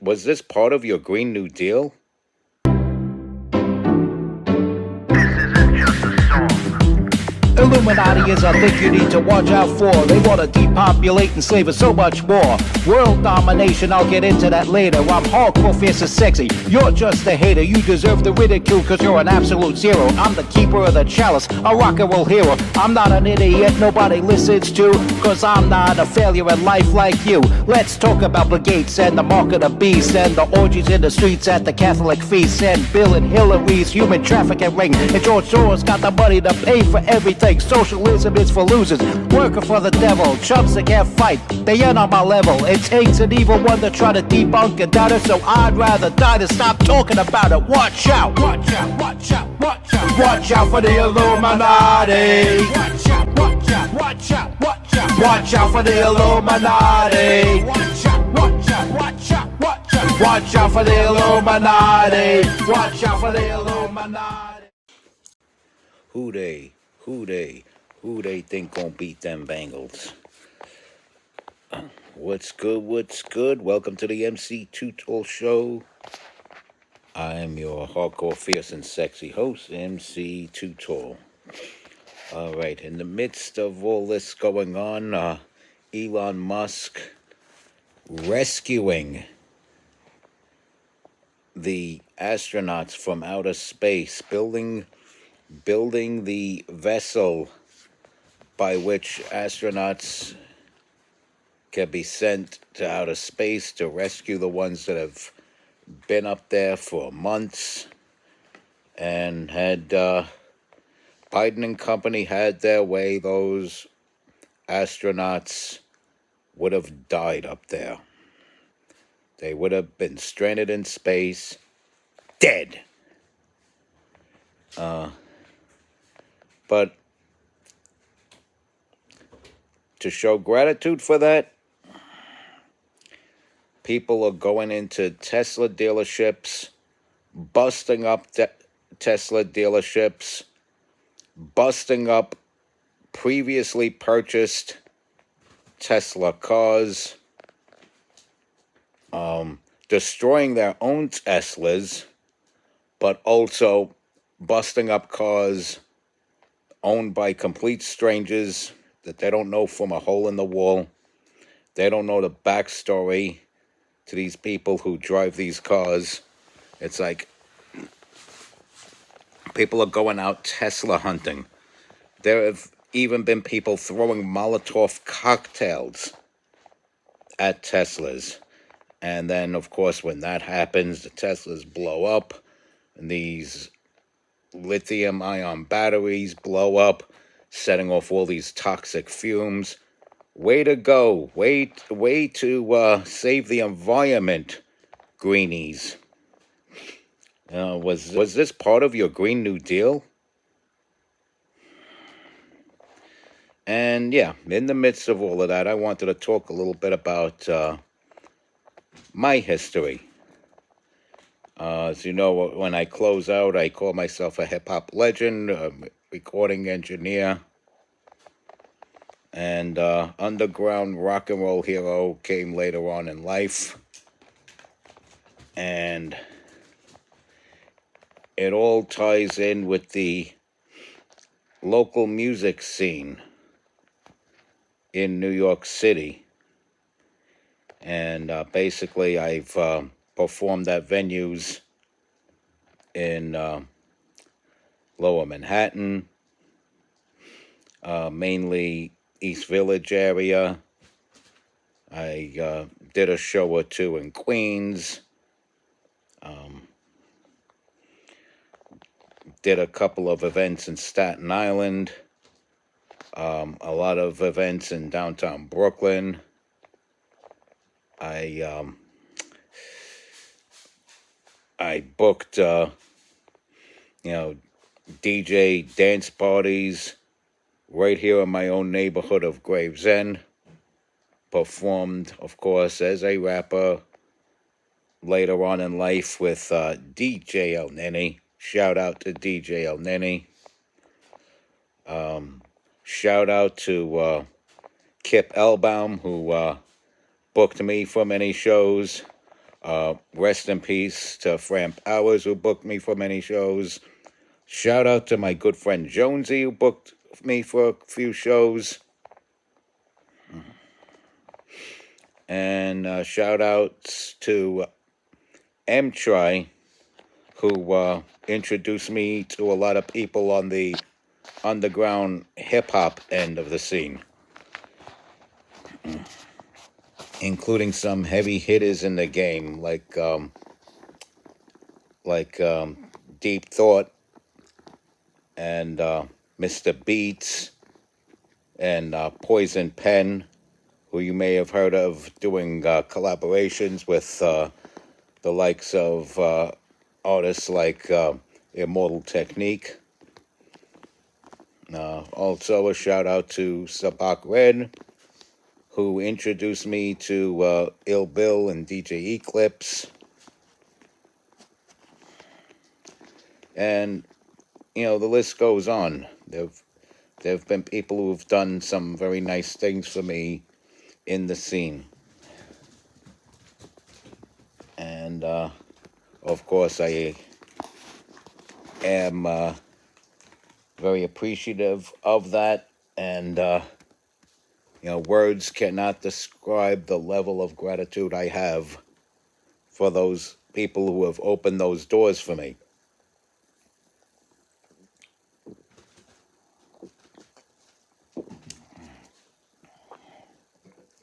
Was this part of your Green New Deal? Illuminati is a thing you need to watch out for. They want to depopulate and slave us so much more. World domination, I'll get into that later. I'm hardcore, fierce and sexy. You're just a hater. You deserve the ridicule because you're an absolute zero. I'm the keeper of the chalice, a rock and roll hero. I'm not an idiot nobody listens to, because I'm not a failure in life like you. Let's talk about Bill Gates and the mark of the beast, and the orgies in the streets at the Catholic feasts, and Bill and Hillary's human trafficking ring, and George Soros got the money to pay for everything. Socialism is for losers, working for the devil, chumps that can't fight, they ain't on my level. It takes an evil one to try to debunk and doubt it, so I'd rather die than stop talking about it. Watch out, watch out, watch out, watch out. Watch out for the Illuminati. Watch out, watch out, watch out, watch out. Watch out for the Illuminati. Watch out, watch out, watch out, watch out. Watch out for the Illuminati. Watch out for the Illuminati. Who they think gon' beat them Bengals? What's good? Welcome to the MC Too Tall Show. I am your hardcore, fierce, and sexy host, MC Too Tall. All right, in the midst of all this going on, Elon Musk rescuing the astronauts from outer space, building the vessel by which astronauts can be sent to outer space to rescue the ones that have been up there for months, and had Biden and company had their way, those astronauts would have died up there. They would have been stranded in space, dead. But to show gratitude for that, people are going into Tesla dealerships, busting up Tesla dealerships, busting up previously purchased Tesla cars, destroying their own Teslas, but also busting up cars owned by complete strangers that they don't know from a hole in the wall. They don't know the backstory to these people who drive these cars. It's like people are going out Tesla hunting. There have even been people throwing Molotov cocktails at Teslas. And then, of course, when that happens, the Teslas blow up, and these lithium-ion batteries blow up, setting off all these toxic fumes. Way to go. Way to save the environment, greenies. Was this part of your Green New Deal? And yeah, in the midst of all of that, I wanted to talk a little bit about my history. As you know, when I close out, I call myself a hip-hop legend, a recording engineer, and underground rock and roll hero came later on in life. And it all ties in with the local music scene in New York City. And basically, I've performed at venues in Lower Manhattan, mainly East Village area. I did a show or two in Queens. Did a couple of events in Staten Island. A lot of events in downtown Brooklyn. I booked, DJ dance parties right here in my own neighborhood of Gravesend. Performed, of course, as a rapper later on in life with DJ El Nene. Shout out to DJ El Nene. Shout out to Kip Elbaum, who booked me for many shows Rest in peace to Fran Powers, who booked me for many shows. Shout out to my good friend Jonesy, who booked me for a few shows. And shout outs to M-Try, who introduced me to a lot of people on the underground hip-hop end of the scene, including some heavy hitters in the game, like Deep Thought and Mr. Beats and Poison Pen, who you may have heard of doing collaborations with the likes of artists like Immortal Technique. Also a shout out to Sabak Red, who introduced me to Ill Bill and DJ Eclipse. And, the list goes on. There have been people who have done some very nice things for me in the scene. And, of course, I am very appreciative of that. And, words cannot describe the level of gratitude I have for those people who have opened those doors for me.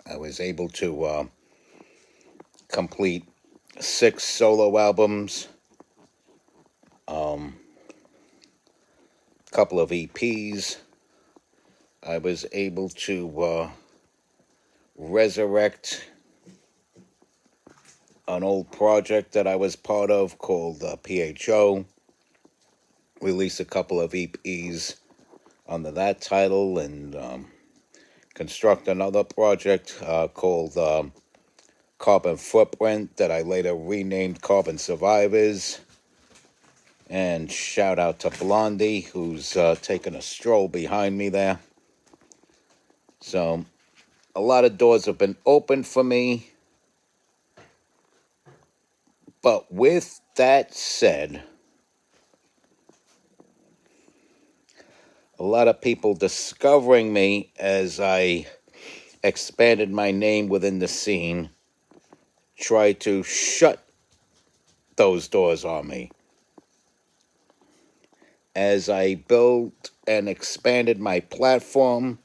I was able to complete 6 solo albums, a couple of EPs. I was able to resurrect an old project that I was part of called PHO, release a couple of EPs under that title, and construct another project called Carbon Footprint that I later renamed Carbon Survivors. And shout out to Blondie, who's taking a stroll behind me there. So a lot of doors have been opened for me. But with that said, a lot of people discovering me as I expanded my name within the scene tried to shut those doors on me. As I built and expanded my platform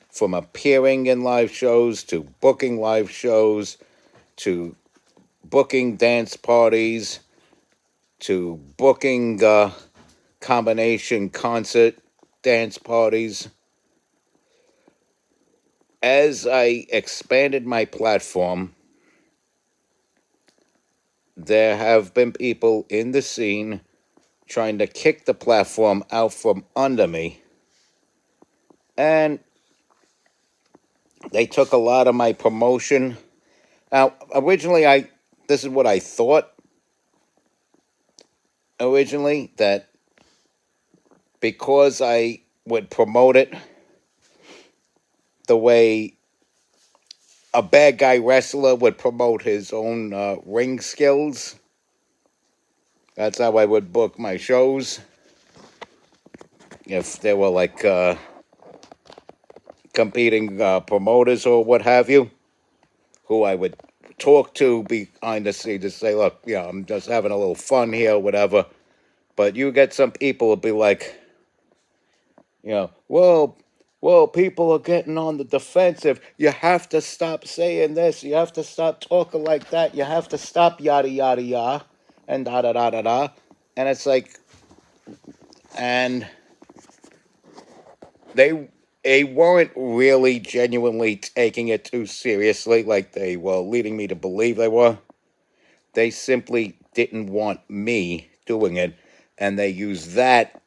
from appearing in live shows to booking live shows to booking dance parties to booking combination concert dance parties. As I expanded my platform, there have been people in the scene trying to kick the platform out from under me. And they took a lot of my promotion. Now, originally, this is what I thought. Originally, that because I would promote it the way a bad guy wrestler would promote his own ring skills, that's how I would book my shows. If there were like competing promoters or what have you, who I would talk to behind the scenes to say, look, I'm just having a little fun here, whatever. But you get some people will be like, well, people are getting on the defensive. You have to stop saying this. You have to stop talking like that. You have to stop yada, yada, yada, and da, da, da, da, da. And it's like, and they weren't really genuinely taking it too seriously like they were leading me to believe they were. They simply didn't want me doing it, and they used that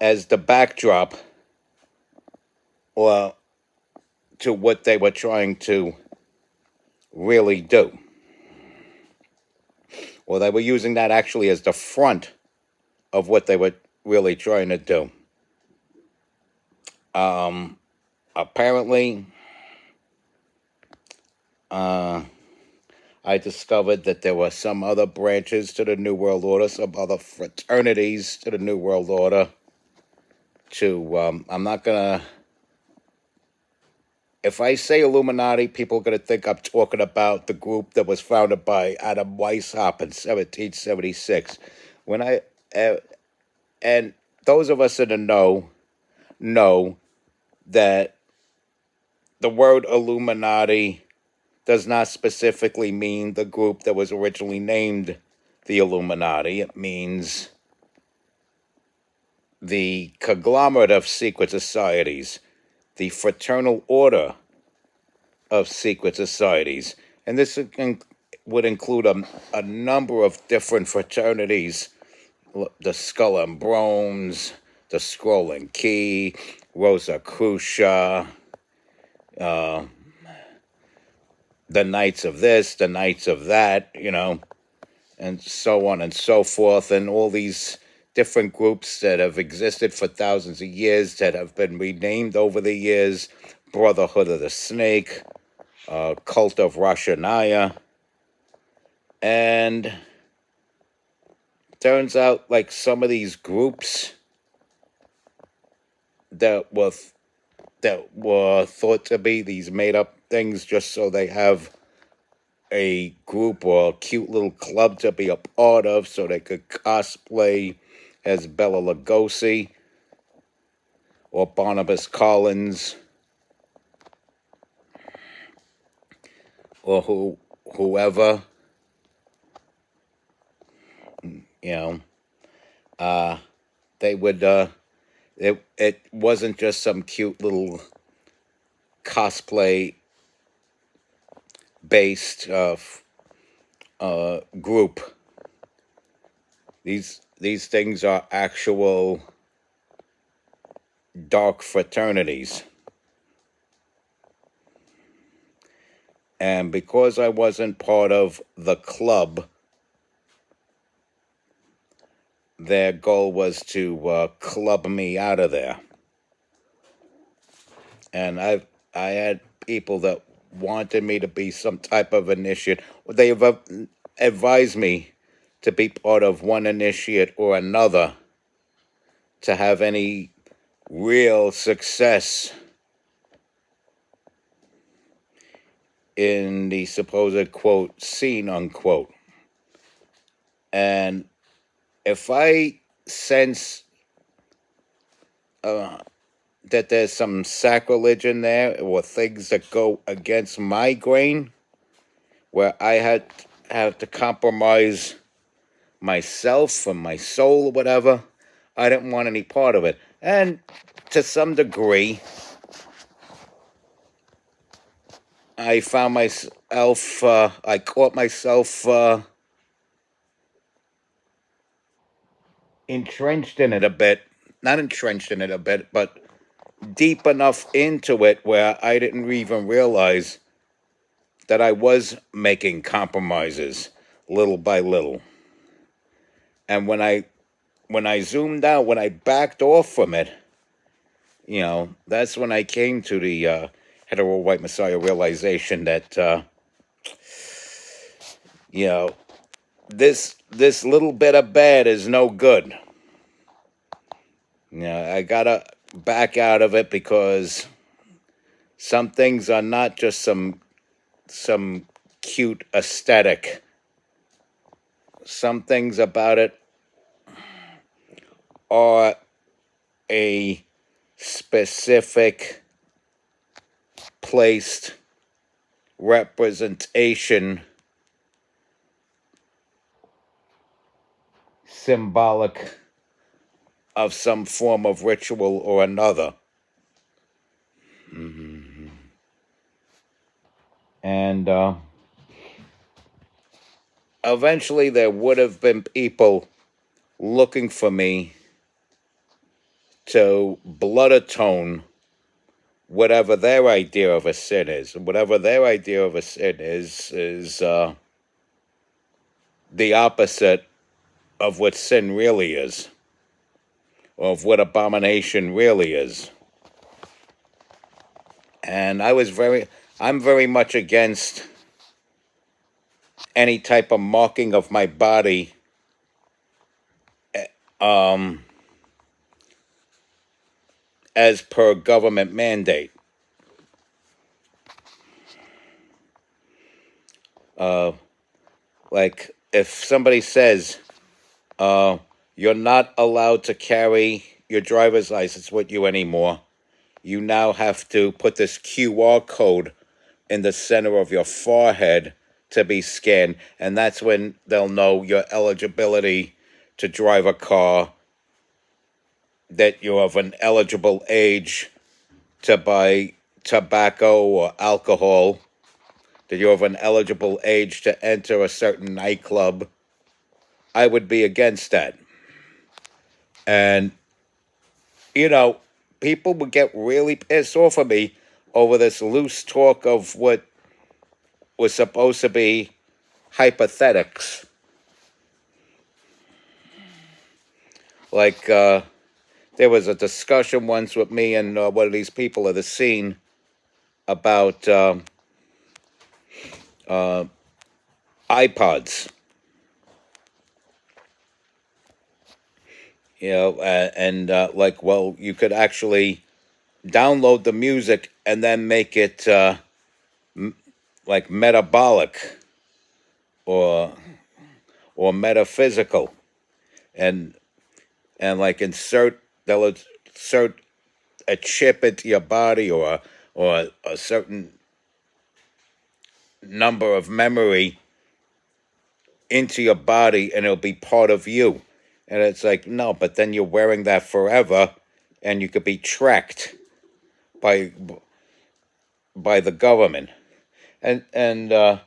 as the backdrop or to what they were trying to really do. Or they were using that actually as the front of what they were really trying to do. Apparently, I I discovered that there were some other branches to the New World Order, some other fraternities to the New World Order. I'm not gonna. If I say Illuminati, people are gonna think I'm talking about the group that was founded by Adam Weishaupt in 1776. When I and those of us in the know that the word Illuminati does not specifically mean the group that was originally named the Illuminati. It means the conglomerate of secret societies, the fraternal order of secret societies. And this would include a number of different fraternities: the Skull and Bones, the Scroll and Key, Rosicrucia, the Knights of this, the Knights of that, and so on and so forth, and all these different groups that have existed for thousands of years that have been renamed over the years: Brotherhood of the Snake, Cult of Roshanaya, and turns out like some of these groups that were thought to be these made up things just so they have a group or a cute little club to be a part of so they could cosplay as Bela Lugosi or Barnabas Collins or whoever, they would, it wasn't just some cute little cosplay based group. These things are actual dark fraternities. And because I wasn't part of the club, their goal was to club me out of there. And I had people that wanted me to be some type of initiate. They advised me to be part of one initiate or another to have any real success in the supposed, quote, scene, unquote. And if I sense that there's some sacrilege in there or things that go against my grain, where I have to compromise myself and my soul or whatever, I didn't want any part of it. And to some degree, I found myself, I caught myself entrenched in it a bit. Not entrenched in it a bit, but deep enough into it where I didn't even realize that I was making compromises little by little. And when I zoomed out, when I backed off from it, that's when I came to the hetero white messiah realization that this little bit of bad is no good. I gotta back out of it because some things are not just some cute aesthetic. Some things about it are a specific placed representation, symbolic of some form of ritual or another. Mm-hmm. And eventually there would have been people looking for me to blood atone whatever their idea of a sin is. Whatever their idea of a sin is the opposite of what sin really is, or of what abomination really is. And I'm very much against any type of marking of my body as per government mandate. Like if somebody says you're not allowed to carry your driver's license with you anymore, you now have to put this QR code in the center of your forehead to be scanned, and that's when they'll know your eligibility to drive a car, that you're of an eligible age to buy tobacco or alcohol, that you're of an eligible age to enter a certain nightclub. I would be against that. And, people would get really pissed off of me over this loose talk of what was supposed to be hypothetics. Like, there was a discussion once with me and one of these people of the scene about iPods. And like, well, you could actually download the music and then make it like metabolic or metaphysical, and like they'll insert a chip into your body, or a certain number of memory into your body, and it'll be part of you. And it's like, no, but then you're wearing that forever, and you could be tracked by the government. And they're,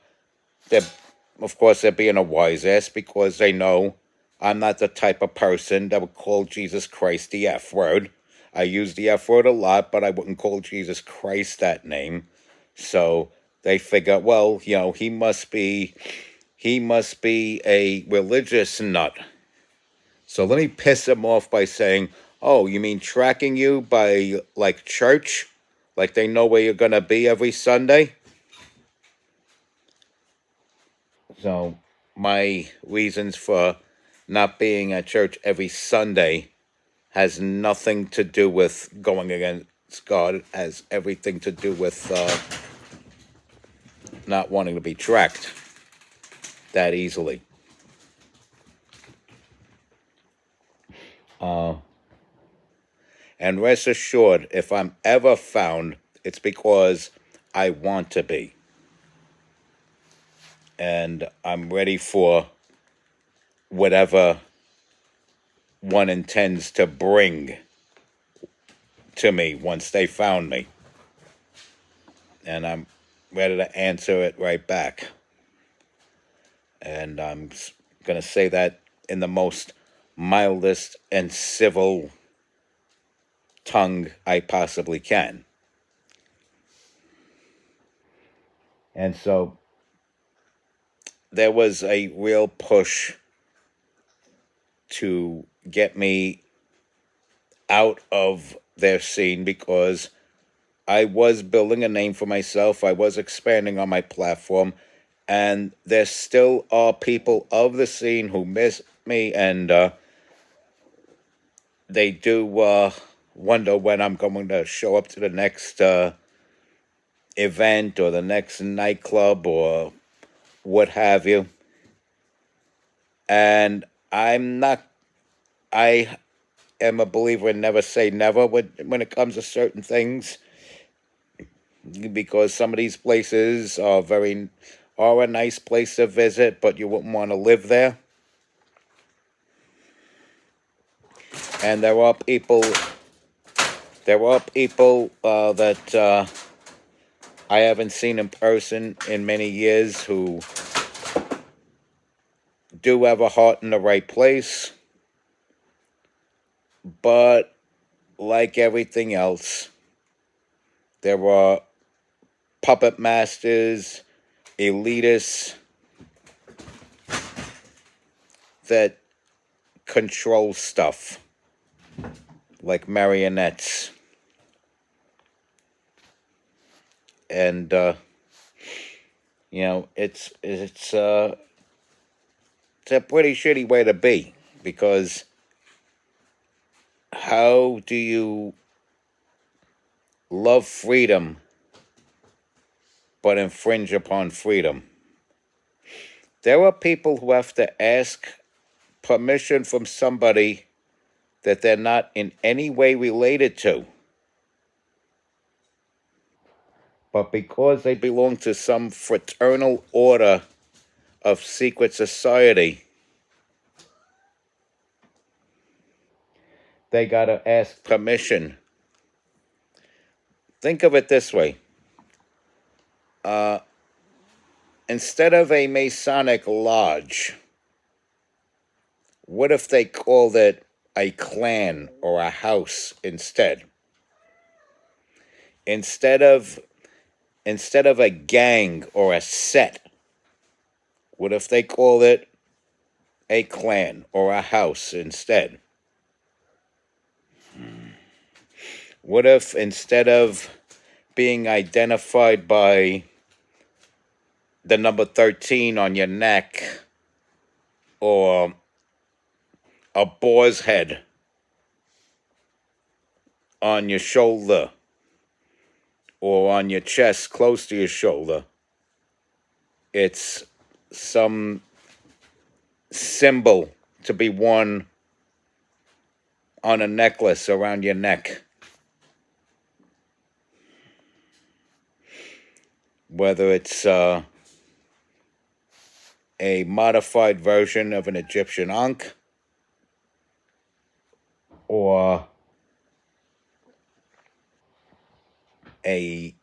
of course, they're being a wise ass, because they know I'm not the type of person that would call Jesus Christ the F word. I use the F word a lot, but I wouldn't call Jesus Christ that name. So they figure, well, he must be a religious nut. So let me piss him off by saying, oh, you mean tracking you by, like, church? Like they know where you're going to be every Sunday? So my reasons for not being at church every Sunday has nothing to do with going against God. It has everything to do with not wanting to be tracked that easily. And rest assured, if I'm ever found, it's because I want to be. And I'm ready for whatever one intends to bring to me once they found me. And I'm ready to answer it right back. And I'm going to say that in the most mildest and civil tongue I possibly can. And so there was a real push to get me out of their scene, because I was building a name for myself. I was expanding on my platform, and there still are people of the scene who miss me, and they do wonder when I'm going to show up to the next event or the next nightclub or what have you. And I am a believer in never say never when it comes to certain things, because some of these places are a nice place to visit, but you wouldn't want to live there. And there are people that I haven't seen in person in many years who do have a heart in the right place, but like everything else, there are puppet masters, elitists that control stuff like marionettes. And it's a pretty shitty way to be, because how do you love freedom but infringe upon freedom? There are people who have to ask permission from somebody that they're not in any way related to. But because they belong to some fraternal order of secret society, they gotta ask permission. Think of it this way. Instead of a Masonic lodge, what if they called it a clan or a house instead? Instead of a gang or a set, what if they called it a clan or a house instead? What if instead of being identified by the number 13 on your neck, or a boar's head on your shoulder, or on your chest close to your shoulder, it's some symbol to be worn on a necklace around your neck? Whether it's a modified version of an Egyptian Ankh, or a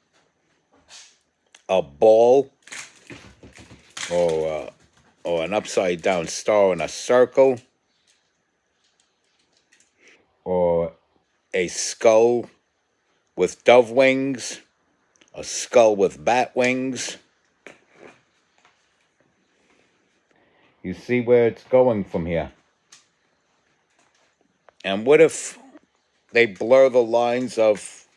ball, or an upside down star in a circle, or a skull with dove wings, a skull with bat wings. You see where it's going from here. And what if they blur the lines of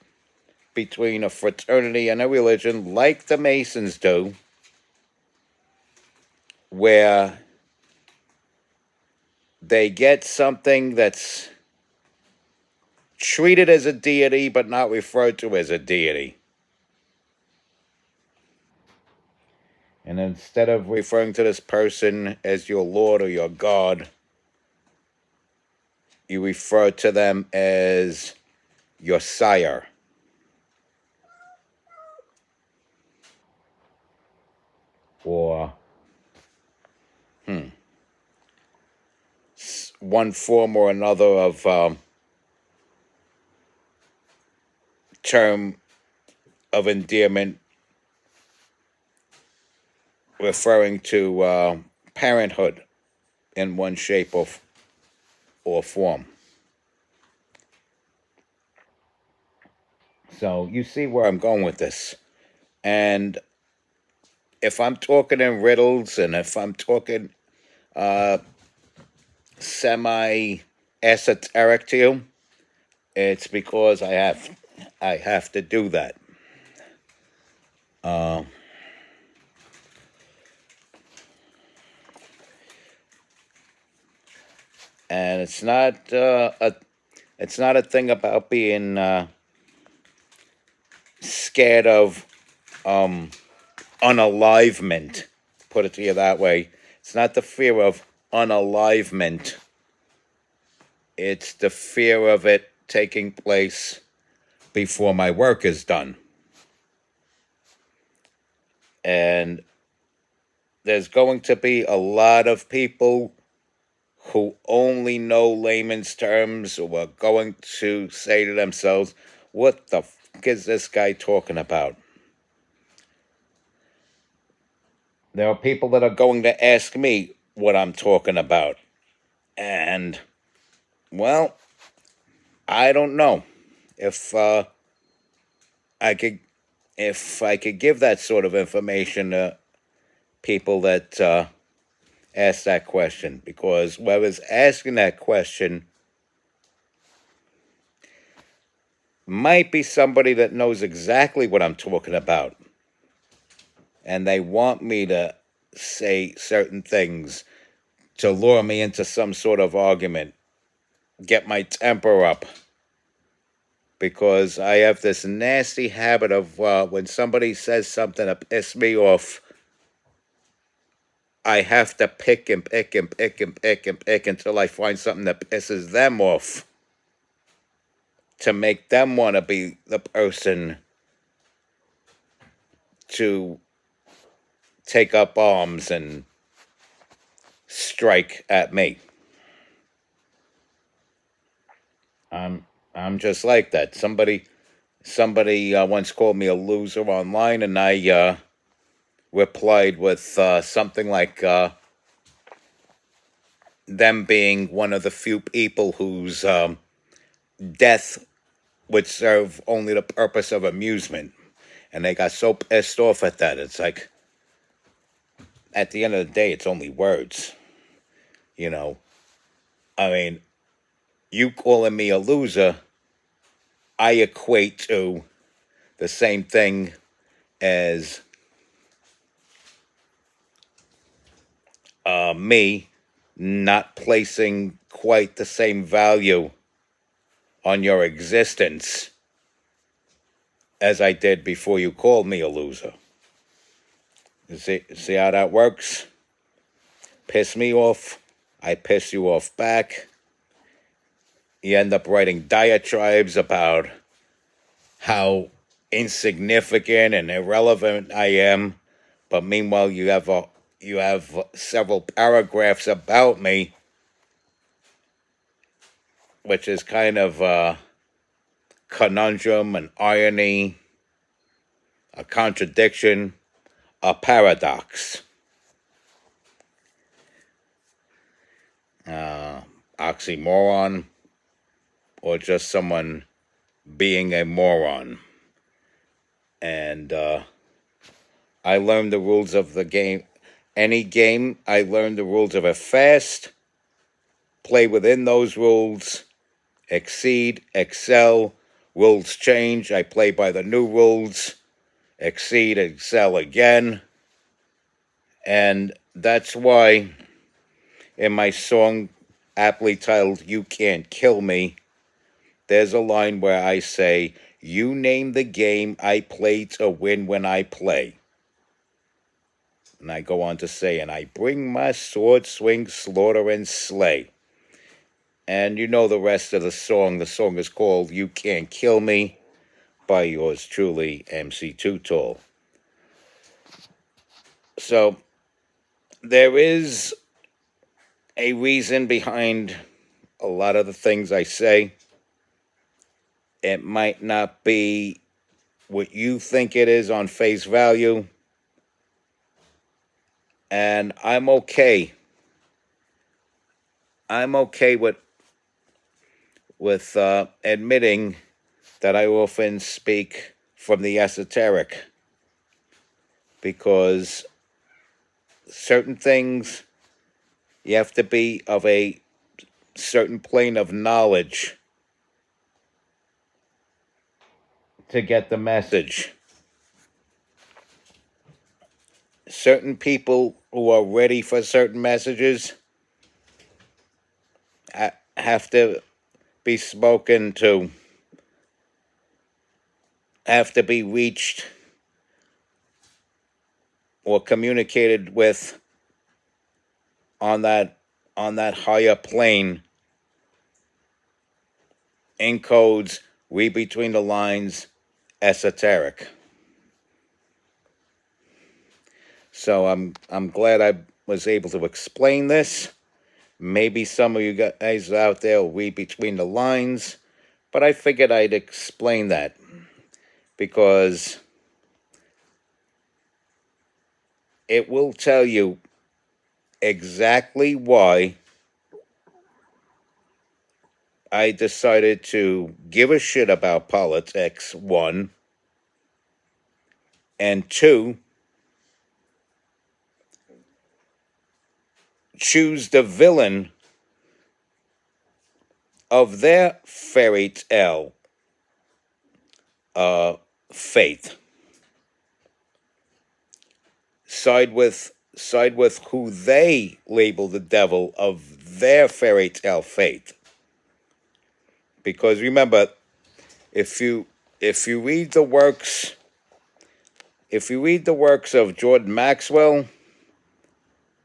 between a fraternity and a religion, like the Masons do, where they get something that's treated as a deity but not referred to as a deity? And instead of referring to this person as your Lord or your God, you refer to them as your sire. Or one form or another of term of endearment referring to parenthood in one shape or form. So you see where I'm going with this. And if I'm talking in riddles, and if I'm talking semi-esoteric to you, it's because I have to do that. And it's not a thing about being scared of unalivement. Put it to you that way. It's not the fear of unalivement. It's the fear of it taking place before my work is done. And there's going to be a lot of people who only know layman's terms, who are going to say to themselves, what the fuck is this guy talking about? There are people that are going to ask me what I'm talking about. And, well, I don't know if I could give that sort of information to people that ask that question, because whoever's asking that question might be somebody that knows exactly what I'm talking about. and they want me to say certain things to lure me into some sort of argument, get my temper up, because I have this nasty habit of when somebody says something to piss me off, I have to pick and pick and pick and pick and pick until I find something that pisses them off to make them want to be the person to take up arms and strike at me. I'm just like that. Somebody once called me a loser online, and I replied with something like them being one of the few people whose death would serve only the purpose of amusement. And they got so pissed off at that. It's like, at the end of the day, it's only words. You know, I mean, you calling me a loser, I equate to the same thing as me not placing quite the same value on your existence as I did before you called me a loser. See how that works? Piss me off, I piss you off back. You end up writing diatribes about how insignificant and irrelevant I am, but meanwhile you have several paragraphs about me, which is kind of a conundrum, an irony, a contradiction, a paradox, oxymoron, or just someone being a moron. And I learned the rules of the game. Any game, I learned the rules of it fast, play within those rules, exceed, excel. Rules change, I play by the new rules, exceed, excel again. And that's why in my song aptly titled You Can't Kill Me, there's a line where I say, you name the game I play to win when I play. And I go on to say, and I bring my sword, swing, slaughter, and slay. And you know the rest of the song. The song is called You Can't Kill Me by yours truly, MC Too Tall. So there is a reason behind a lot of the things I say. It might not be what you think it is on face value. And I'm okay. I'm okay with admitting that I often speak from the esoteric, because certain things you have to be of a certain plane of knowledge to get the message. Certain people who are ready for certain messages have to be spoken to, have to be reached or communicated with on that higher plane, in codes, read between the lines, esoteric. So I'm glad I was able to explain this. Maybe some of you guys out there will read between the lines, but I figured I'd explain that because it will tell you exactly why I decided to give a shit about politics, one, and two, choose the villain of their fairy tale faith. side with who they label the devil of their fairy tale fate. Because remember, if you read the works of Jordan Maxwell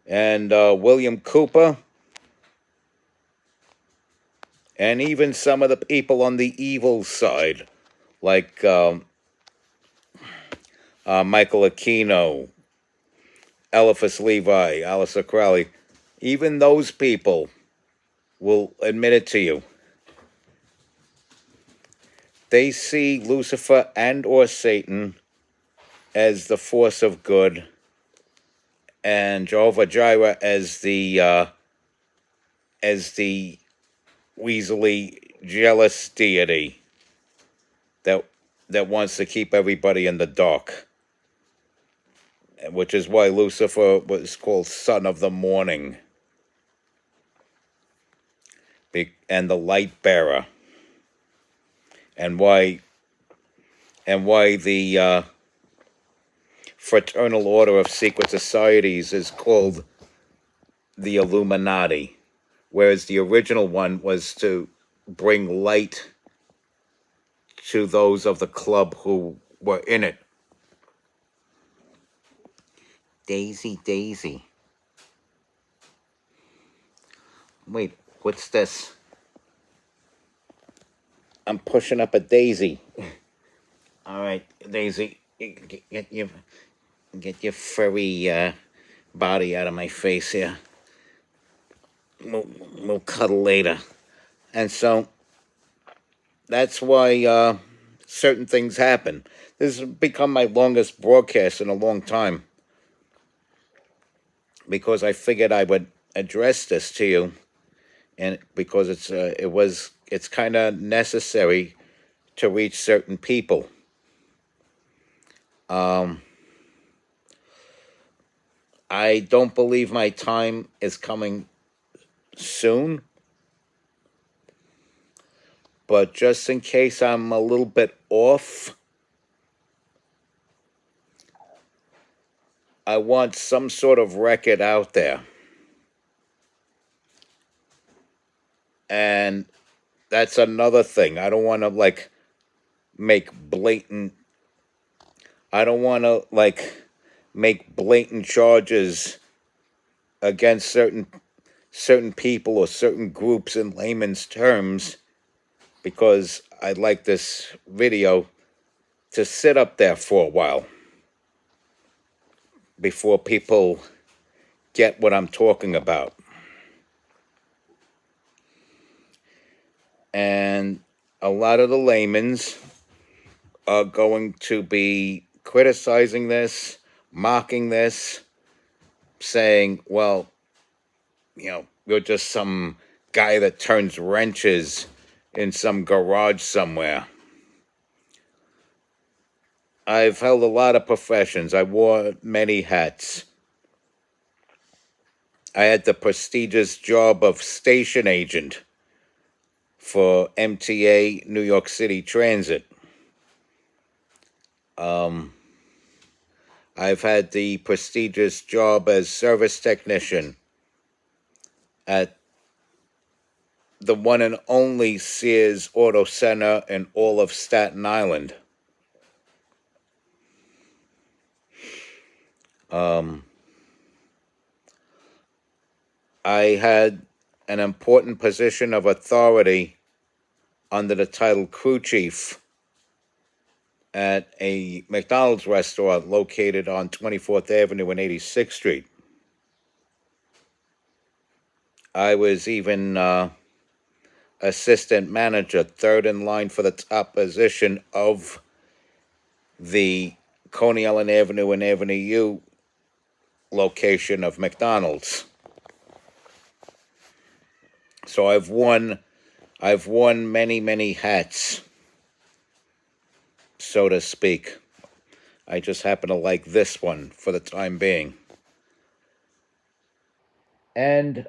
and William Cooper, and even some of the people on the evil side, like Michael Aquino, Eliphas Levi, Alistair Crowley, even those people will admit it to you. They see Lucifer and or Satan as the force of good, and Jehovah Jireh as the weaselly, jealous deity that wants to keep everybody in the dark. Which is why Lucifer was called Son of the Morning, and the Light Bearer, and why the Fraternal Order of Secret Societies is called the Illuminati, whereas the original one was to bring light to those of the club who were in it. Daisy, Daisy. Wait, what's this? I'm pushing up a daisy. All right, Daisy, get your furry body out of my face here. We'll cuddle later. And so that's why certain things happen. This has become my longest broadcast in a long time, because I figured I would address this to you, and because it's kind of necessary to reach certain people. I don't believe my time is coming soon, but just in case I'm a little bit off, I want some sort of record out there. And that's another thing. I don't want to make blatant charges against certain people or certain groups in layman's terms, because I'd like this video to sit up there for a while before people get what I'm talking about. And a lot of the laymen's are going to be criticizing this, mocking this, saying, well, you're just some guy that turns wrenches in some garage somewhere. I've held a lot of professions. I wore many hats. I had the prestigious job of station agent for MTA New York City Transit. I've had the prestigious job as service technician at the one and only Sears Auto Center in all of Staten Island. I had an important position of authority under the title crew chief at a McDonald's restaurant located on 24th Avenue and 86th Street. I was even assistant manager, third in line for the top position of the Coney Island Avenue and Avenue U location of McDonald's. So I've worn many, many hats, so to speak. I just happen to like this one for the time being. And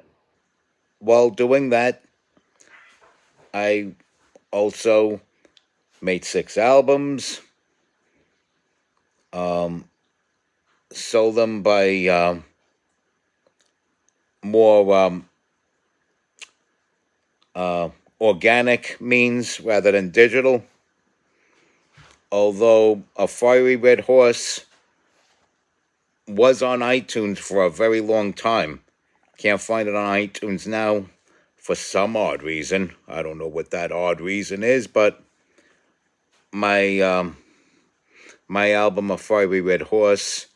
while doing that, I also made 6 albums. sold them by more organic means rather than digital. Although A Fiery Red Horse was on iTunes for a very long time. Can't find it on iTunes now for some odd reason. I don't know what that odd reason is, but my my album A Fiery Red Horse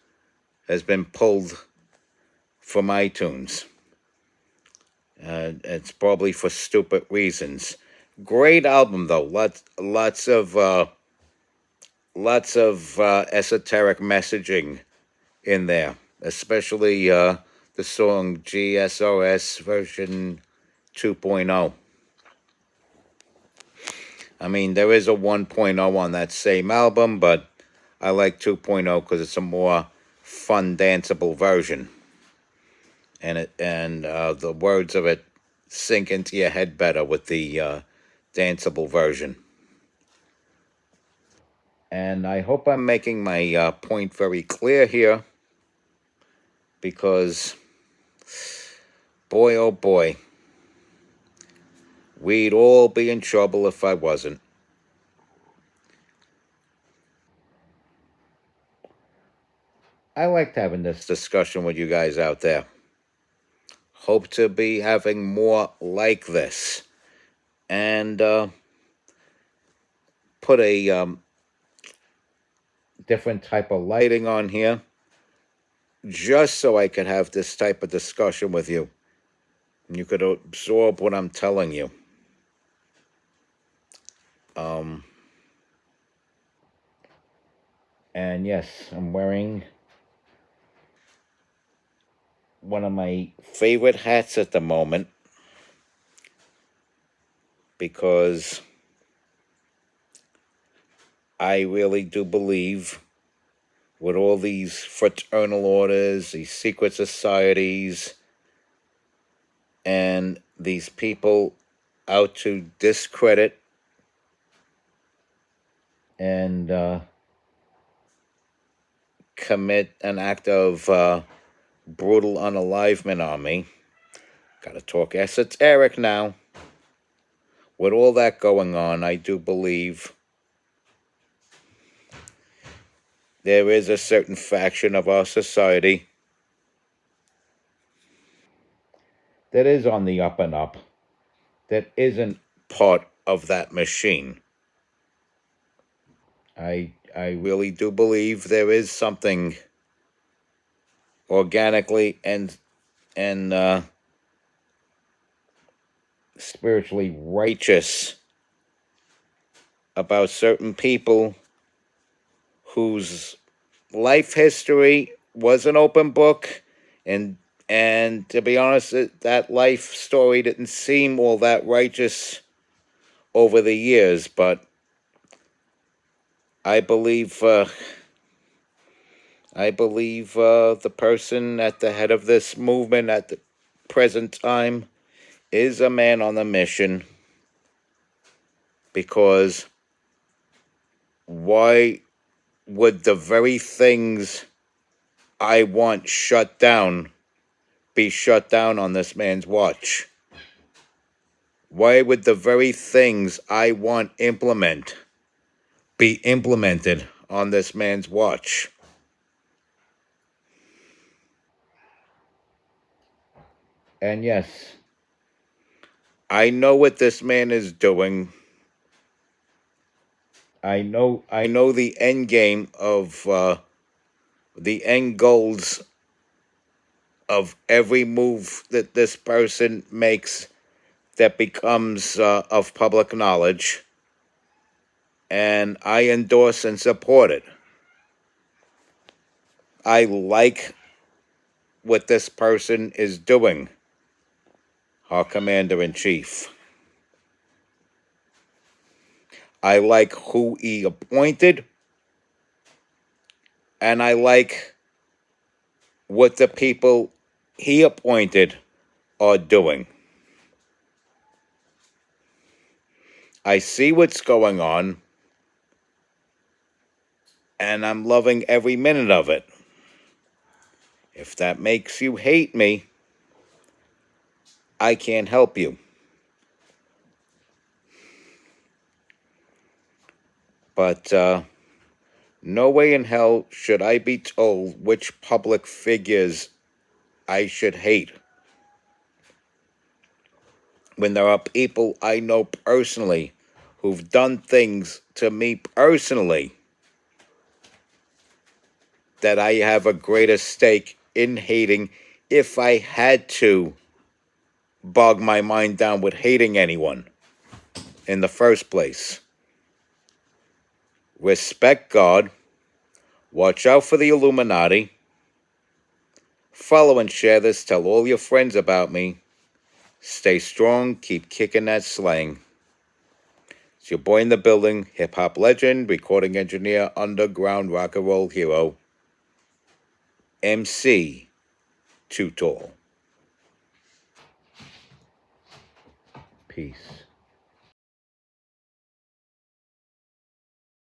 has been pulled from iTunes. It's probably for stupid reasons. Great album though. Lots of esoteric messaging in there, especially the song GSOS version 2.0. I mean, there is a 1.0 on that same album, but I like 2.0 because it's a more fun, danceable version, and the words of it sink into your head better with the danceable version. And I hope I'm making my point very clear here, because boy, oh boy, we'd all be in trouble if I wasn't. I liked having this discussion with you guys out there. Hope to be having more like this. And put a different type of lighting on here just so I could have this type of discussion with you. And you could absorb what I'm telling you. And yes, I'm wearing one of my favorite hats at the moment because I really do believe with all these fraternal orders, these secret societies, and these people out to discredit and commit an act of brutal unalivement on me. Gotta talk esoteric now. With all that going on, I do believe there is a certain faction of our society that is on the up and up, that isn't part of that machine. I really do believe there is something organically and spiritually righteous about certain people whose life history was an open book, and to be honest, that life story didn't seem all that righteous over the years, but I believe the person at the head of this movement at the present time is a man on a mission, because why would the very things I want shut down be shut down on this man's watch? Why would the very things I want be implemented on this man's watch? And yes, I know what this man is doing. I know the end game of the end goals of every move that this person makes that becomes of public knowledge, and I endorse and support it. I like what this person is doing, our commander-in-chief. I like who he appointed, and I like what the people he appointed are doing. I see what's going on, and I'm loving every minute of it. If that makes you hate me, I can't help you. But no way in hell should I be told which public figures I should hate, when there are people I know personally who've done things to me personally that I have a greater stake in hating if I had to bog my mind down with hating anyone in the first place. Respect God, watch out for the Illuminati, follow and share this, tell all your friends about me, stay strong, keep kicking that slang. It's your boy in the building, hip-hop legend, recording engineer, underground rock and roll hero, MC Too Tall. Peace.